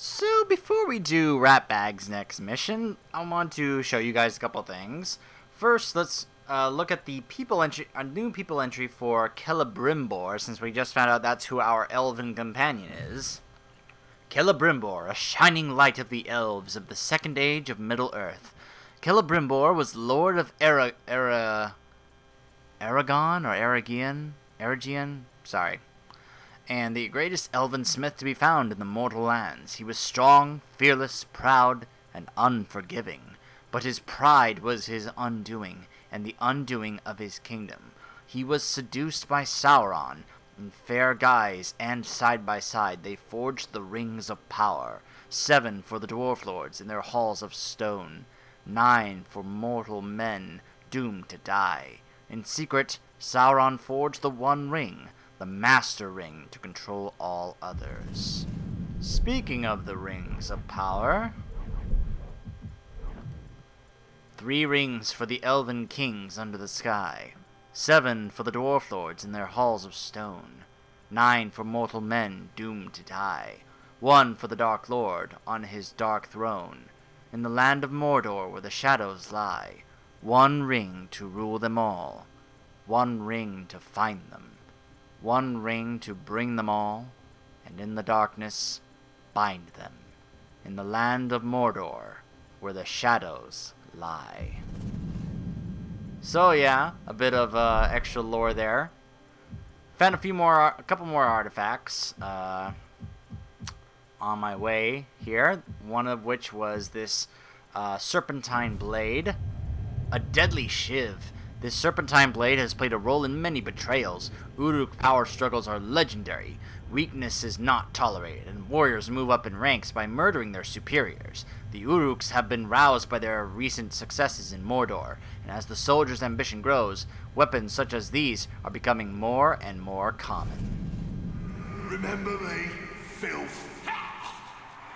So before we do Ratbag's next mission, I want to show you guys a couple things. First, let's look at the people entry, a new people entry for Celebrimbor, since we just found out that's who our elven companion is. Celebrimbor, a shining light of the elves of the second age of Middle-earth. Celebrimbor was Lord of Aragon or Aragian? Sorry. And the greatest elven smith to be found in the mortal lands. He was strong, fearless, proud, and unforgiving. But his pride was his undoing, and the undoing of his kingdom. He was seduced by Sauron. In fair guise and side by side they forged the rings of power. 7 for the dwarf lords in their halls of stone. 9 for mortal men doomed to die. In secret, Sauron forged the One Ring, the Master Ring, to control all others. Speaking of the rings of power, 3 rings for the elven kings under the sky, 7 for the dwarf lords in their halls of stone, 9 for mortal men doomed to die, 1 for the Dark Lord on his dark throne, in the land of Mordor where the shadows lie, 1 ring to rule them all, 1 ring to find them. 1 ring to bring them all, and in the darkness bind them, in the land of Mordor, where the shadows lie. So yeah, a bit of extra lore there. Found a couple more artifacts on my way here. One of which was this serpentine blade, a deadly shiv. This serpentine blade has played a role in many betrayals. Uruk power struggles are legendary. Weakness is not tolerated, and warriors move up in ranks by murdering their superiors. The Uruks have been roused by their recent successes in Mordor, and as the soldiers' ambition grows, weapons such as these are becoming more and more common. Remember me, filth?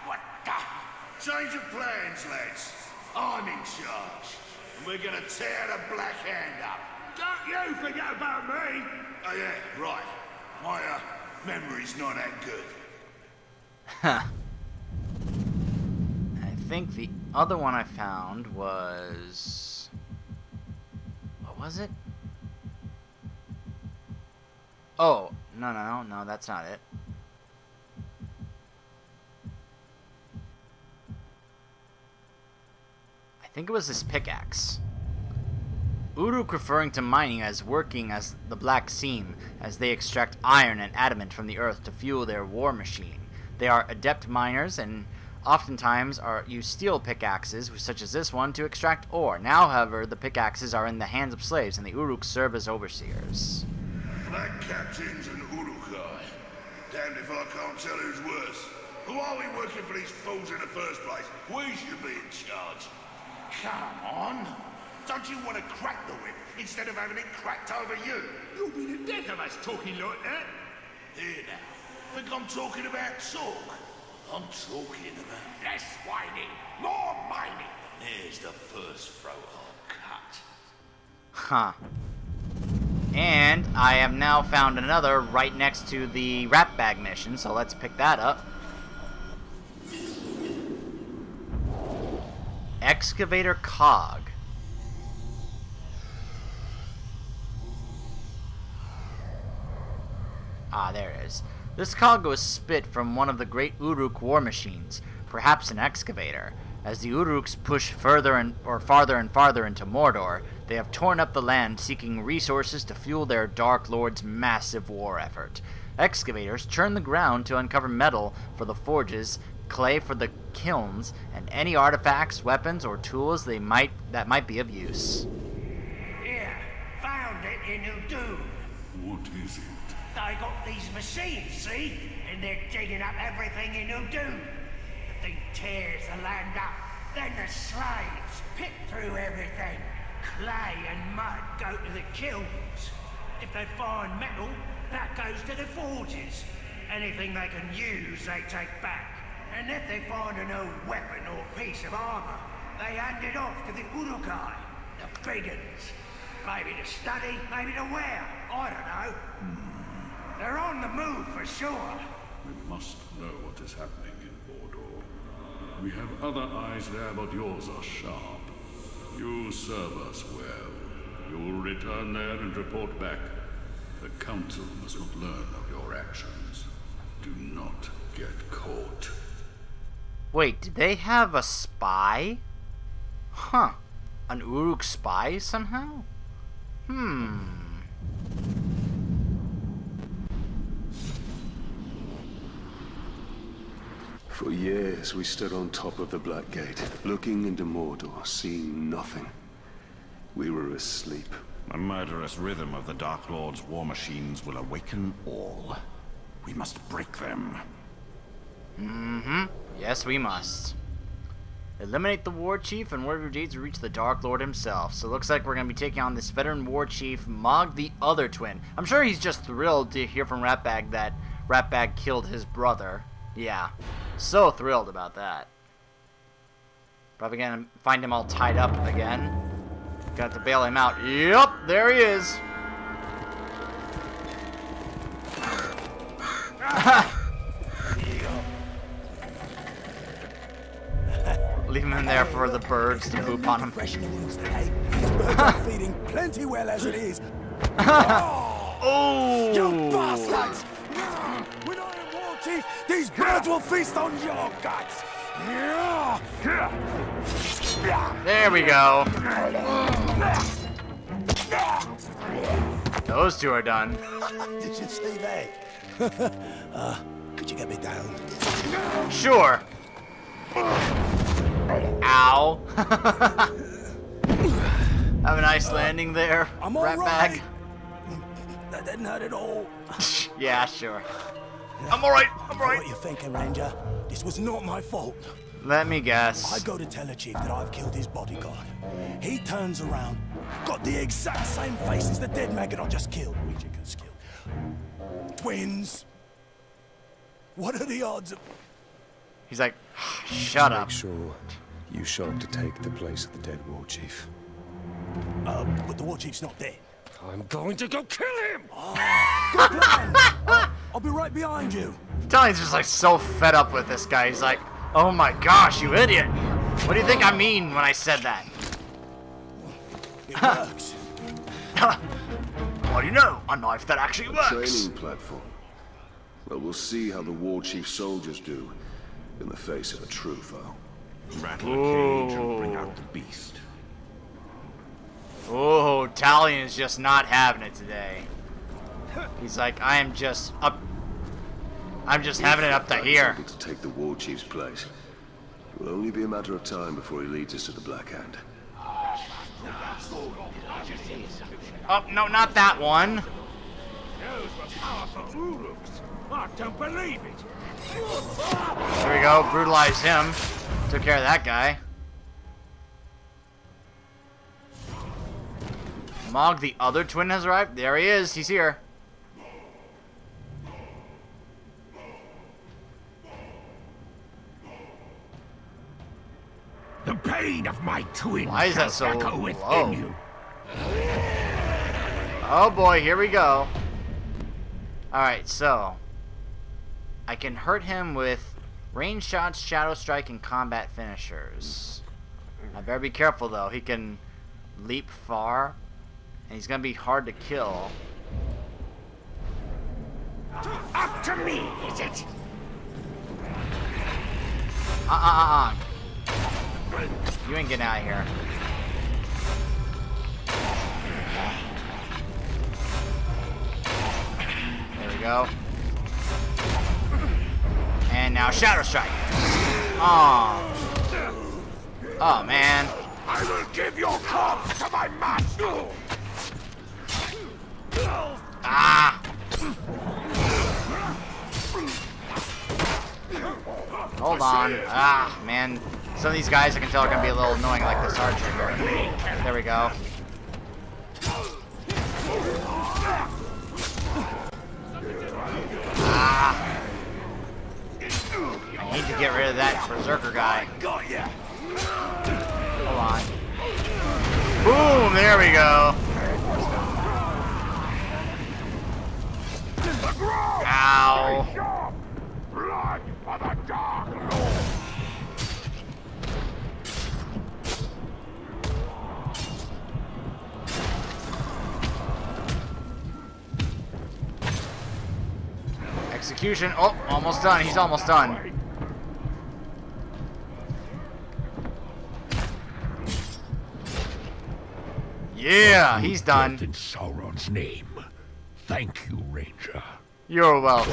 What the? Change of plans, lads. I'm in charge. We're gonna tear the Black Hand up. Don't you forget about me! Oh yeah, right. My memory's not that good. Huh. I think the other one I found was... what was it? Oh, no, that's not it. I think it was this pickaxe. Uruk referring to mining as working as the Black Seam, as they extract iron and adamant from the earth to fuel their war machine. They are adept miners and oftentimes use steel pickaxes, such as this one, to extract ore. Now, however, the pickaxes are in the hands of slaves and the Uruk serve as overseers. Black captains and Urukai. Damned if I can't tell who's worse. Who are we working for these fools in the first place? We should be in charge. Come on. Don't you want to crack the whip instead of having it cracked over you? You'll be the death of us talking like that. Here now. Think I'm talking about talk? I'm talking about Less whining, more mining. There's the first throat I'll cut. Huh. And I have now found another right next to the Ratbag mission, so let's pick that up. Excavator Cog. Ah, there it is. This cog was spit from one of the great Uruk war machines, perhaps an excavator. As the Uruks push farther and farther into Mordor, they have torn up the land seeking resources to fuel their Dark Lord's massive war effort. Excavators churn the ground to uncover metal for the forges, clay for the kilns, and any artifacts, weapons, or tools that might be of use. Here, found it in Udun. What is it? They got these machines, see? And they're digging up everything in Udun. The thing tears the land up. Then the slaves pick through everything. Clay and mud go to the kilns. If they find metal, that goes to the forges. Anything they can use, they take back. And if they find an old weapon or piece of armor, they hand it off to the Urukai, the big uns. Maybe to study, maybe to wear. I don't know. They're on the move for sure. We must know what is happening in Mordor. We have other eyes there, but yours are sharp. You serve us well. You will return there and report back. The Council must not learn of your actions. Do not get caught. Wait, did they have a spy? Huh. An Uruk spy somehow? For years, we stood on top of the Black Gate, looking into Mordor, seeing nothing. We were asleep. The murderous rhythm of the Dark Lord's war machines will awaken all. We must break them. Yes, we must. Eliminate the war chief and word of your deeds to reach the Dark Lord himself. So it looks like we're going to be taking on this veteran war chief, Mog the Other Twin. I'm sure he's just thrilled to hear from Ratbag that Ratbag killed his brother. Yeah, so thrilled about that. Probably going to find him all tied up again. Got to bail him out. Yup, there he is. Leave him in there for the birds to poop on him. These birds are feeding plenty well as it is. Oh! You bastards! When I am war chief, these birds will feast on your guts. There we go. Those two are done. Did you see that? Could you get me down? Sure. Ow. Have a nice landing there, I'm all Ratbag. right. That didn't hurt at all. Yeah, sure. I'm alright, I'm What alright. you thinking, Ranger? This was not my fault. Let me I guess. go to tell the chief that I've killed his bodyguard. He turns around, got the exact same face as the dead maggot I just killed. Regicus killed. Twins. What are the odds of... He's like, shut up. Make sure you show up to take the place of the dead war chief. But the war chief's not dead. I'm going to go kill him! Good plan. I'll be right behind you. Tony's just like so fed up with this guy. He's like, oh my gosh, you idiot. What do you think I mean when I said that? It works. What do you know? A knife that actually works. Training platform. Well, we'll see how the war chief soldiers do in the face of a true foe. Rattle a cage and bring out the beast. Oh, Talion's just not having it today. He's like, I'm just having it up to here. To take the war chief's place. It will only be a matter of time before he leads us to the Black Hand. Oh, no, not that one. Those were powerful Uruks. I don't believe it. There we go, brutalized him. Took care of that guy. Mog the Other Twin has arrived. There he is, he's here. The pain of my twin Why is that so shall echo within low? you. Oh boy, here we go. Alright, so I can hurt him with range shots, shadow strike, and combat finishers. I better be careful though. He can leap far, and he's gonna be hard to kill. Up to me, is it? You ain't getting out of here. There we go. And now Shadow Strike. Oh. Oh, man. I will give your corpse to my master. Ah. Hold on. Ah, man. Some of these guys I can tell are going to be a little annoying, like this archer here. There we go. Ah. I need to get rid of that berserker guy. Got ya. Hold on. Boom! There we go. Ow. execution. Oh, almost done. He's almost done. Yeah, he's done. In Sauron's name. Thank you, Ranger. You're welcome.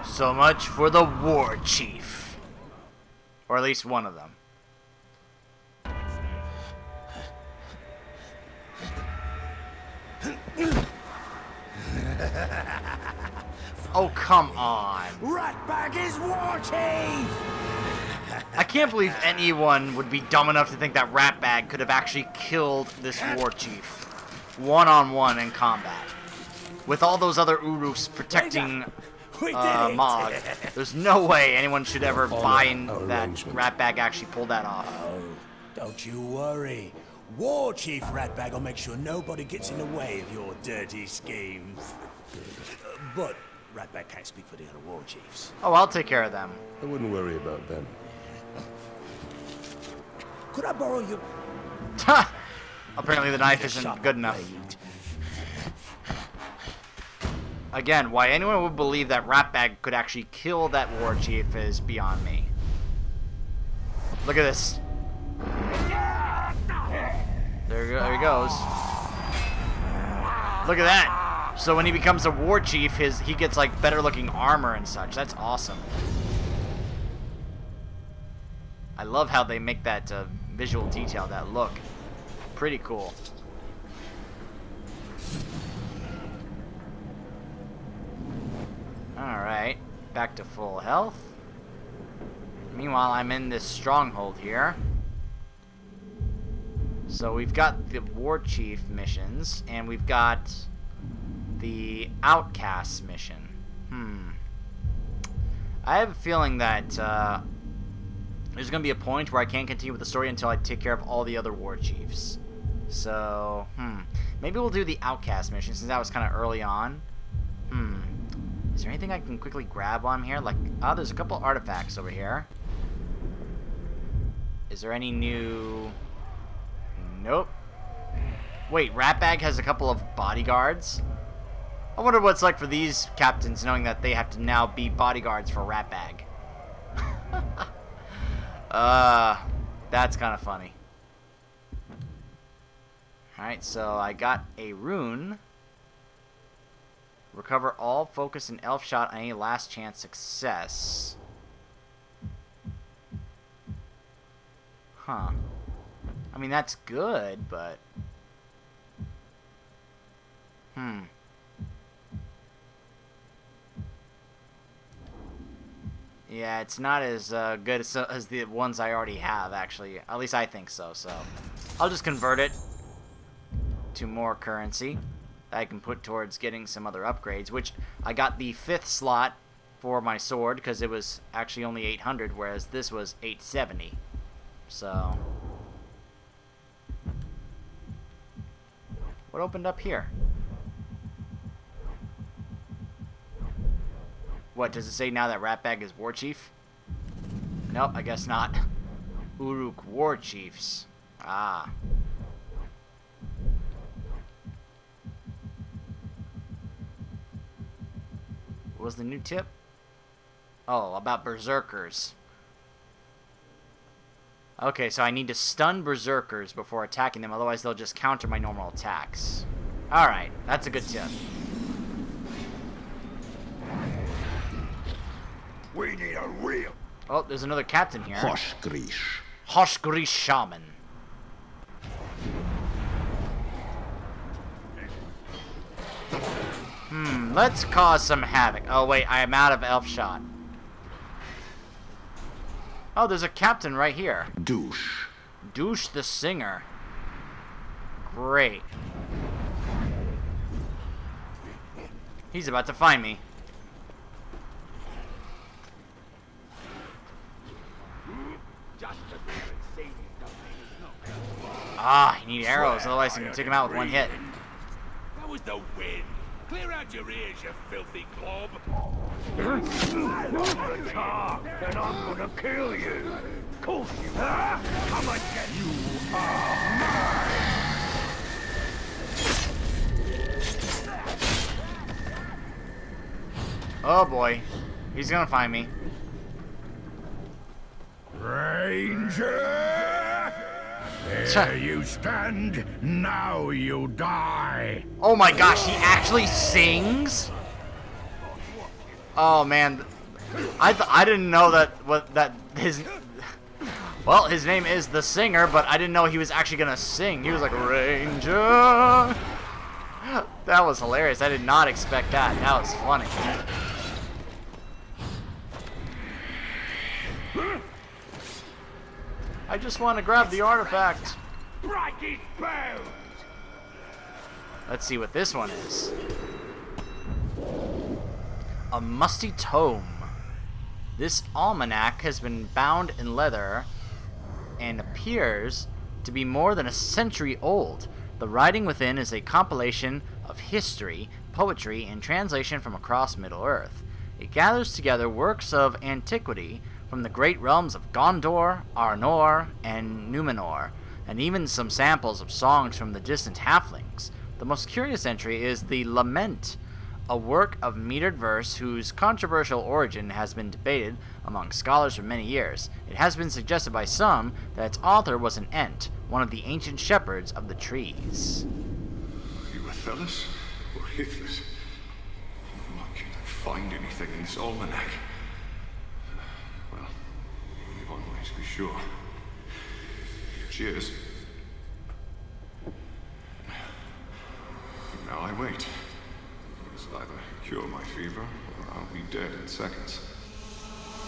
So much for the war chief. Or at least one of them. Oh, come on. Ratbag is war chief! I can't believe anyone would be dumb enough to think that Ratbag could have actually killed this war chief. One-on-one in combat. With all those other Uruks protecting Mog. There's no way anyone should ever buy in that Ratbag actually pulled that off. Oh, don't you worry. War Chief Ratbag will make sure nobody gets in the way of your dirty schemes. But Ratbag can't speak for the other war chiefs. Oh, I'll take care of them. I wouldn't worry about them. Could I borrow your... Apparently the knife isn't good enough. Again, why anyone would believe that Ratbag could actually kill that war chief is beyond me. Look at this. There he goes. Look at that. So when he becomes a war chief, he gets like better looking armor and such. That's awesome. I love how they make that visual detail, that look. Pretty cool. Alright, back to full health. Meanwhile, I'm in this stronghold here. So we've got the War Chief missions, and we've got the Outcast mission. I have a feeling that there's going to be a point where I can't continue with the story until I take care of all the other War Chiefs. So, maybe we'll do the Outcast mission, since that was kind of early on. Is there anything I can quickly grab on here? Like, oh, there's a couple artifacts over here. Is there any new... Nope. Wait, Ratbag has a couple of bodyguards? I wonder what it's like for these captains knowing that they have to now be bodyguards for Ratbag. That's kind of funny. Alright, so I got a rune. Recover all focus and elf shot on any last chance success. Huh. I mean, that's good, but... Yeah, it's not as good as the ones I already have, actually. At least I think so, so... I'll just convert it to more currency that I can put towards getting some other upgrades, which I got the 5th slot for my sword, because it was actually only 800, whereas this was 870. So... What opened up here? What, does it say now that Ratbag is War Chief? Nope, I guess not. Uruk War Chiefs. Ah. What was the new tip? Oh, about Berserkers. Okay, so I need to stun Berserkers before attacking them, otherwise they'll just counter my normal attacks. Alright, that's a good tip. We need a real... Oh, there's another captain here. Hoshgrish. Hoshgrish Shaman. Let's cause some havoc. Oh, wait, I am out of elf shot. Oh, there's a captain right here. Douche. Douche the singer. Great. He's about to find me. Ah, you need arrows, otherwise you can take him out with one hit. That was the wind. Clear out your ears, you filthy glob. Talk, and I'm gonna kill you. Of course you are. I'm gonna get you. Oh boy. He's gonna find me. Ranger! There you stand. Now you die. Oh my gosh, he actually sings? Oh man. I didn't know that his his name is the singer, but I didn't know he was actually gonna sing. He was like, Ranger. That was hilarious. I did not expect that. That was funny. I just want to grab the artifact. Break his bones. Let's see what this one is. A musty tome. This almanac has been bound in leather and appears to be more than a century old. The writing within is a compilation of history, poetry, and translation from across Middle-earth. It gathers together works of antiquity from the great realms of Gondor, Arnor, and Numenor, and even some samples of songs from the distant halflings. The most curious entry is the Lament, a work of metered verse whose controversial origin has been debated among scholars for many years. It has been suggested by some that its author was an Ent, one of the ancient shepherds of the trees. Are you Othelus or Hithless? Why can't I find anything in this almanac? Well, only one way to be sure. Cheers. Now I wait. It'll either cure my fever, or I'll be dead in seconds.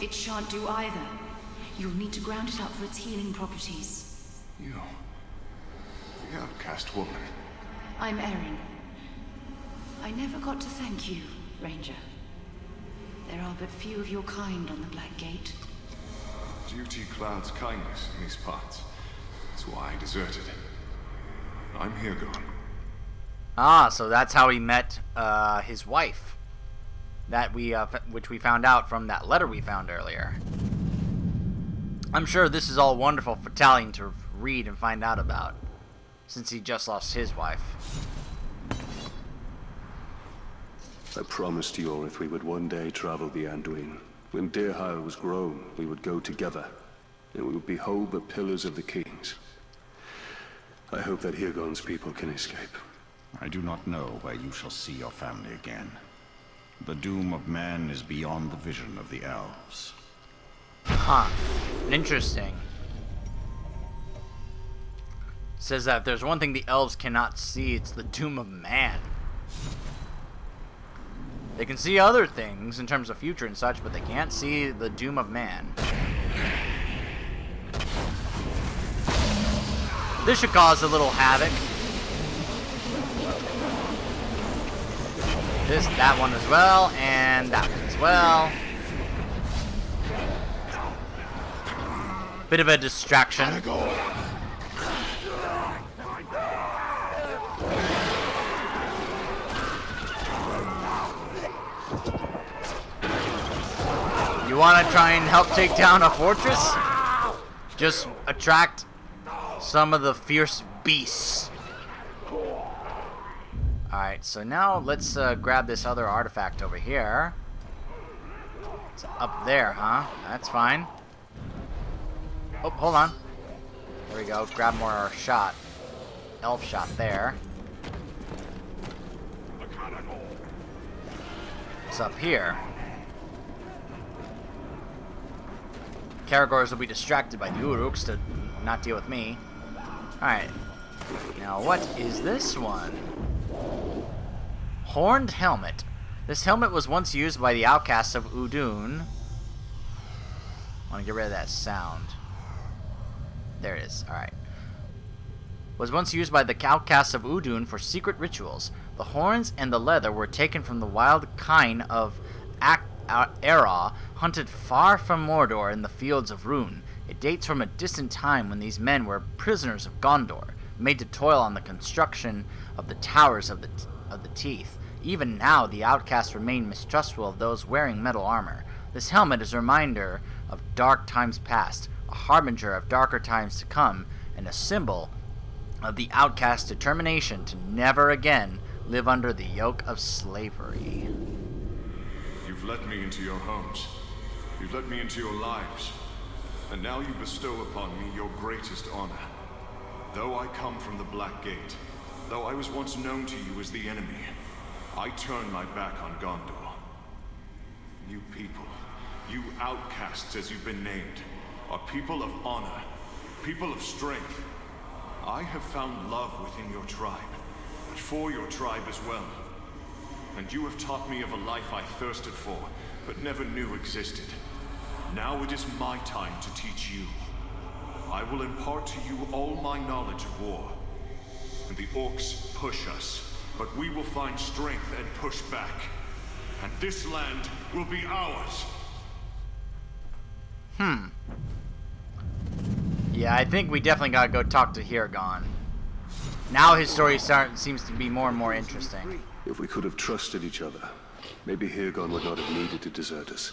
It shan't do either. You'll need to ground it up for its healing properties. You, the outcast woman. I'm Erin. I never got to thank you, Ranger. There are but few of your kind on the Black Gate. Duty clouds kindness in these parts. That's why I deserted. I'm here gone. Ah, so that's how he met his wife. That which we found out from that letter we found earlier. I'm sure this is all wonderful for Talion to read and find out about, since he just lost his wife. I promised Yorith we would one day travel the Anduin. When Deerhile was grown, we would go together, and we would behold the pillars of the kings. I hope that Hirgon's people can escape. I do not know where you shall see your family again. The doom of man is beyond the vision of the elves. Huh. Interesting. Says that if there's one thing the elves cannot see, it's the doom of man. They can see other things in terms of future and such, but they can't see the doom of man. This should cause a little havoc. That one as well, and that one as well. Bit of a distraction. You want to try and help take down a fortress? Just attract some of the fierce beasts. Alright, so now let's grab this other artifact over here. It's up there, huh? That's fine. Oh, hold on. There we go. Grab more shot. Elf shot there. It's up here. Caragors will be distracted by the Uruks to not deal with me. Alright. Now, what is this one? Horned helmet. This helmet was once used by the outcasts of Udun. I want to get rid of that sound. There it is. Alright. Was once used by the outcasts of Udun for secret rituals. The horns and the leather were taken from the wild kine of Era, hunted far from Mordor in the fields of Rhûn. It dates from a distant time when these men were prisoners of Gondor, made to toil on the construction of the towers of the Teeth. Even now, the outcasts remain mistrustful of those wearing metal armor. This helmet is a reminder of dark times past, a harbinger of darker times to come, and a symbol of the outcast's determination to never again live under the yoke of slavery. You've You've let me into your homes. You've let me into your lives. And now you bestow upon me your greatest honor. Though I come from the Black Gate, though I was once known to you as the enemy, I turn my back on Gondor. You people, you outcasts as you've been named, are people of honor, people of strength. I have found love within your tribe, and for your tribe as well. And you have taught me of a life I thirsted for, but never knew existed. Now it is my time to teach you. I will impart to you all my knowledge of war. And the orcs push us, but we will find strength and push back. And this land will be ours. Yeah, I think we definitely gotta go talk to Hirgon. Now his story seems to be more and more interesting. If we could have trusted each other, maybe Hirgon would not have needed to desert us.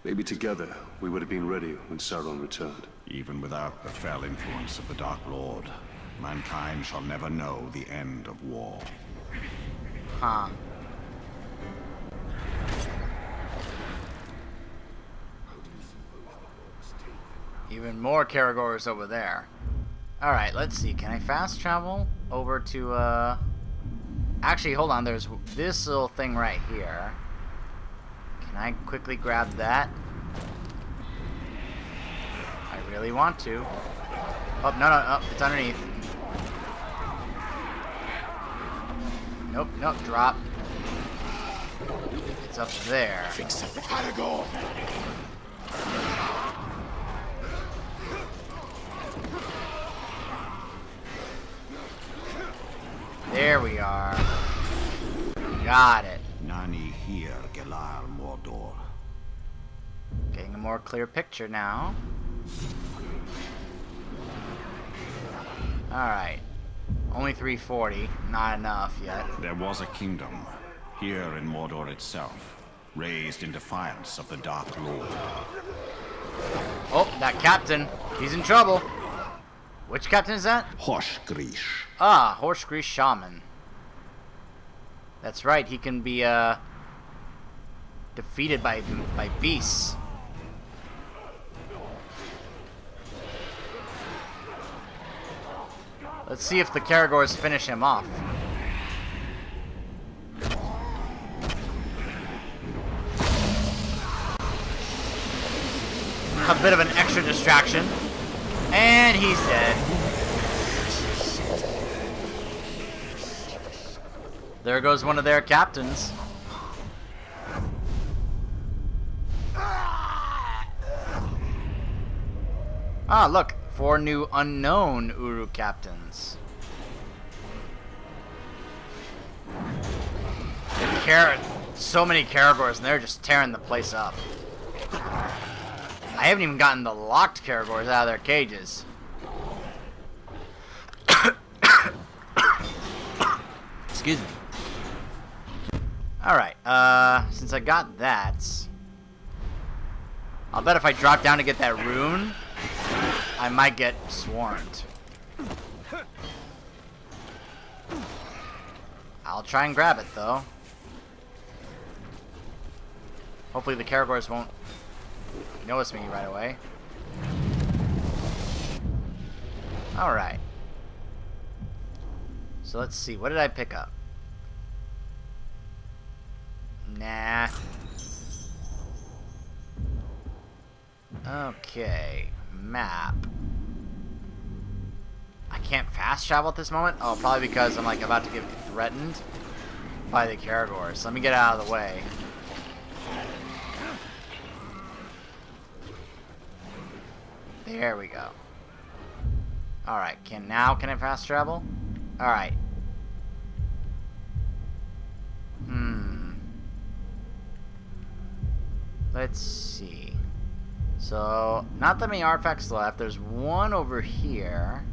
Maybe together we would have been ready when Sauron returned. Even without the fell influence of the Dark Lord, mankind shall never know the end of war. Huh. Even more Caragors over there. Alright, let's see. Can I fast travel over to, Actually, hold on. There's this little thing right here. Can I quickly grab that? I really want to. Oh, no, it's underneath. Nope, drop. It's up there. Fix it. Aragorn! There we are. Got it. Nani here, Gelar Mordor. Getting a more clear picture now. Alright. Only 340. Not enough yet. There was a kingdom, here in Mordor itself, raised in defiance of the Dark Lord. Oh, that captain. He's in trouble. Which captain is that? Horsgrish. Ah, Horsgrish Shaman. That's right, he can be, defeated by beasts. Let's see if the Caragors finish him off. A bit of an extra distraction. And he's dead. There goes one of their captains. Ah, look. 4 new unknown Uruk captains. So many Caragors, and they're just tearing the place up. I haven't even gotten the locked Caragors out of their cages. Excuse me. Alright, since I got that, I'll bet if I drop down to get that rune, I might get swarmed. I'll try and grab it, though. Hopefully the Caragors won't notice me right away. Alright. So let's see. What did I pick up? Nah. Okay. Map. I can't fast travel at this moment? Oh, probably because I'm like about to get threatened by the Caragors. Let me get out of the way. There we go. Alright, can I fast travel? Alright. Let's see. So, not that many artifacts left. There's one over here.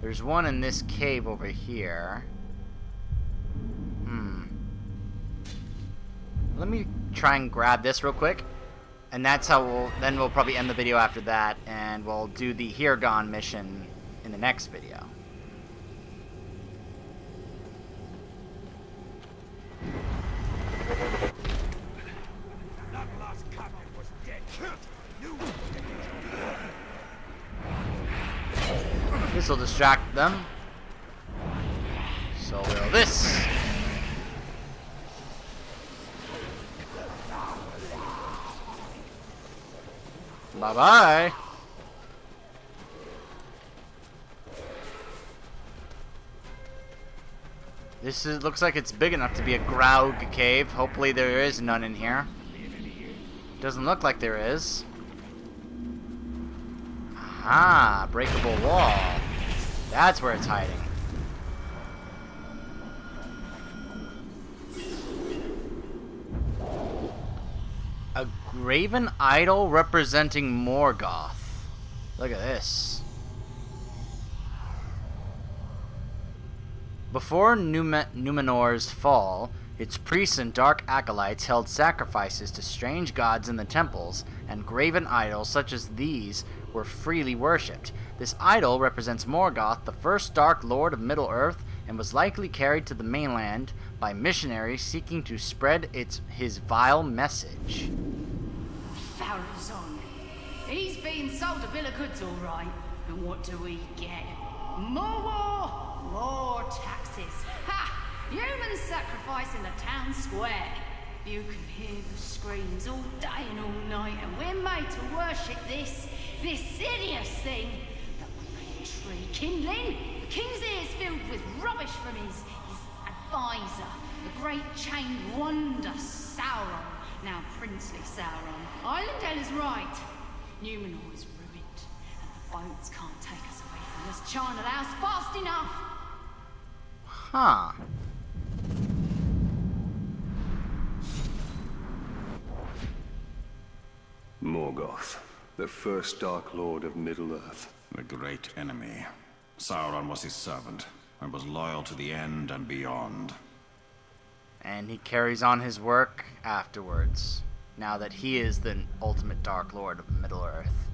There's one in this cave over here. Let me try and grab this real quick. And that's how we'll probably end the video after that, and we'll do the Hirgon mission in the next video. This will distract them. So will this. Bye-bye. Looks like it's big enough to be a Graug cave. Hopefully there is none in here. Doesn't look like there is. Aha, breakable wall. That's where it's hiding. A graven idol representing Morgoth. Look at this. Before Numenor's fall, its priests and dark acolytes held sacrifices to strange gods in the temples, and graven idols such as these were freely worshipped. This idol represents Morgoth, the first Dark Lord of Middle-earth, and was likely carried to the mainland by missionaries seeking to spread his vile message. Farazon. He's being sold a bill of goods, all right. And what do we get? More war, more taxes. Ha! Humans sacrificing the town square. You can hear the screams all day and all night, and we're made to worship this hideous thing. The great tree kindling. The king's ears filled with rubbish from his advisor, the great chained wonder Sauron. Now princely Sauron. Islandale is right. Numenor is ruined, and the boats can't take us away from this charnel house fast enough. Huh. Morgoth, the first Dark Lord of Middle-earth. The great enemy. Sauron was his servant, and was loyal to the end and beyond. And he carries on his work afterwards, now that he is the ultimate Dark Lord of Middle-earth.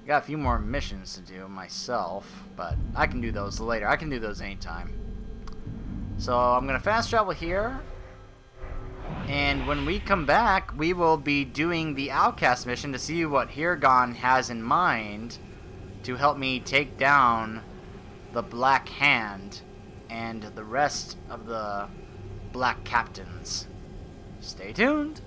Got a few more missions to do myself, but I can do those later. I can do those anytime. So I'm going to fast travel here, and when we come back, we will be doing the Outcast mission to see what Hirgon has in mind to help me take down the Black Hand and the rest of the Black Captains. Stay tuned!